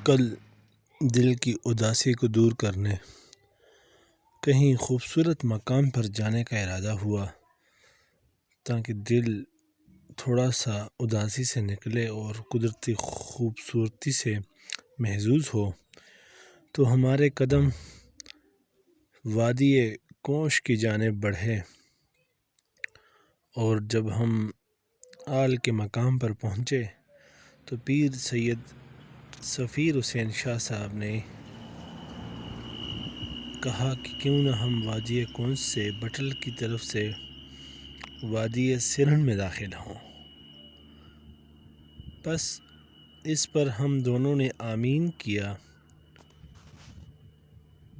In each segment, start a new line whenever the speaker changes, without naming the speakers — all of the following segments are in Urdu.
کل دل کی اداسی کو دور کرنے کہیں خوبصورت مقام پر جانے کا ارادہ ہوا تاکہ دل تھوڑا سا اداسی سے نکلے اور قدرتی خوبصورتی سے محظوظ ہو، تو ہمارے قدم وادی کوش کی جانب بڑھے اور جب ہم آل کے مقام پر پہنچے تو پیر سید سفیر حسین شاہ صاحب نے کہا کہ کیوں نہ ہم وادی کونس سے بٹل کی طرف سے وادی سرن میں داخل ہوں۔ بس اس پر ہم دونوں نے آمین کیا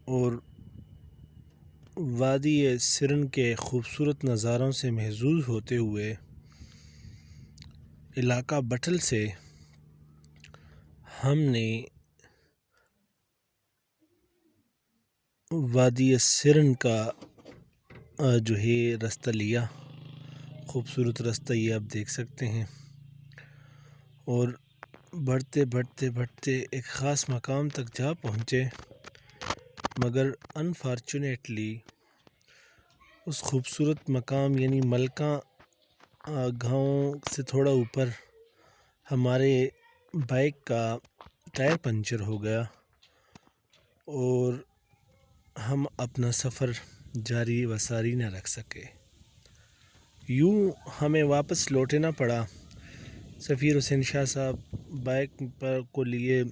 اور وادی سرن کے خوبصورت نظاروں سے محظوظ ہوتے ہوئے علاقہ بٹل سے ہم نے وادی سرن کا جو ہے رستہ لیا۔ خوبصورت رستہ یہ آپ دیکھ سکتے ہیں، اور بڑھتے بڑھتے بڑھتے ایک خاص مقام تک جا پہنچے، مگر انفارچونیٹلی اس خوبصورت مقام یعنی ملکہ گاؤں سے تھوڑا اوپر ہمارے بائک کا ٹائر پنچر ہو گیا اور ہم اپنا سفر جاری و ساری نہ رکھ سکے۔ یوں ہمیں واپس لوٹنا پڑا۔ سفیر حسین شاہ صاحب بائک پر کو لیے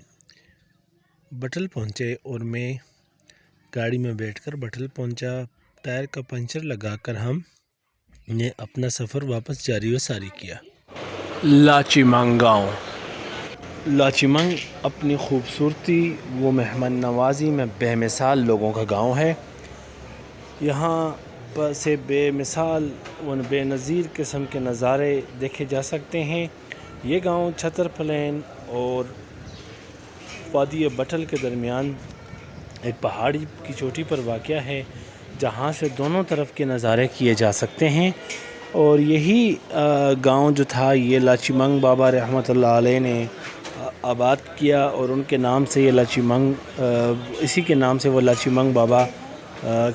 بٹل پہنچے اور میں گاڑی میں بیٹھ کر بٹل پہنچا۔ ٹائر کا پنچر لگا کر ہم نے اپنا سفر واپس جاری و ساری کیا۔ لاچیمنگ گاؤں، لاچیمنگ اپنی خوبصورتی و مہمان نوازی میں بے مثال لوگوں کا گاؤں ہے۔ یہاں پر سے بے مثال و بے نظیر قسم کے نظارے دیکھے جا سکتے ہیں۔ یہ گاؤں چھتر پلین اور وادی بٹل کے درمیان ایک پہاڑی کی چوٹی پر واقع ہے، جہاں سے دونوں طرف کے نظارے کیے جا سکتے ہیں۔ اور یہی گاؤں جو تھا یہ لاچیمنگ بابا رحمۃ اللہ علیہ نے آباد کیا، اور ان کے نام سے یہ لاچیمنگ اسی کے نام سے وہ لاچیمنگ بابا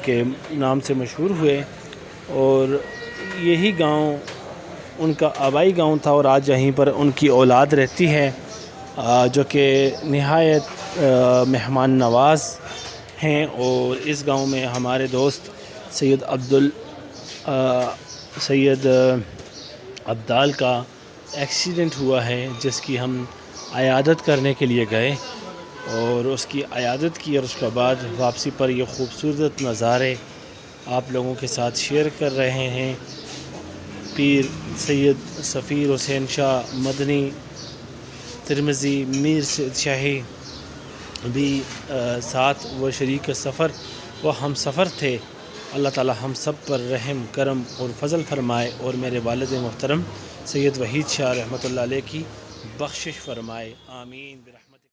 کے نام سے مشہور ہوئے۔ اور یہی گاؤں ان کا آبائی گاؤں تھا، اور آج یہیں پر ان کی اولاد رہتی ہے جو کہ نہایت مہمان نواز ہیں۔ اور اس گاؤں میں ہمارے دوست سید عبدال کا ایکسیڈنٹ ہوا ہے، جس کی ہم عیادت کرنے کے لیے گئے اور اس کی عیادت کی، اور اس کے بعد واپسی پر یہ خوبصورت نظارے آپ لوگوں کے ساتھ شیئر کر رہے ہیں۔ پیر سید سفیر حسین شاہ مدنی ترمذی میر سید شاہی بھی ساتھ وہ شریک سفر و ہم سفر تھے۔ اللہ تعالی ہم سب پر رحم کرم اور فضل فرمائے، اور میرے والد محترم سید وحید شاہ رحمۃ اللہ علیہ کی بخشش فرمائے، آمین۔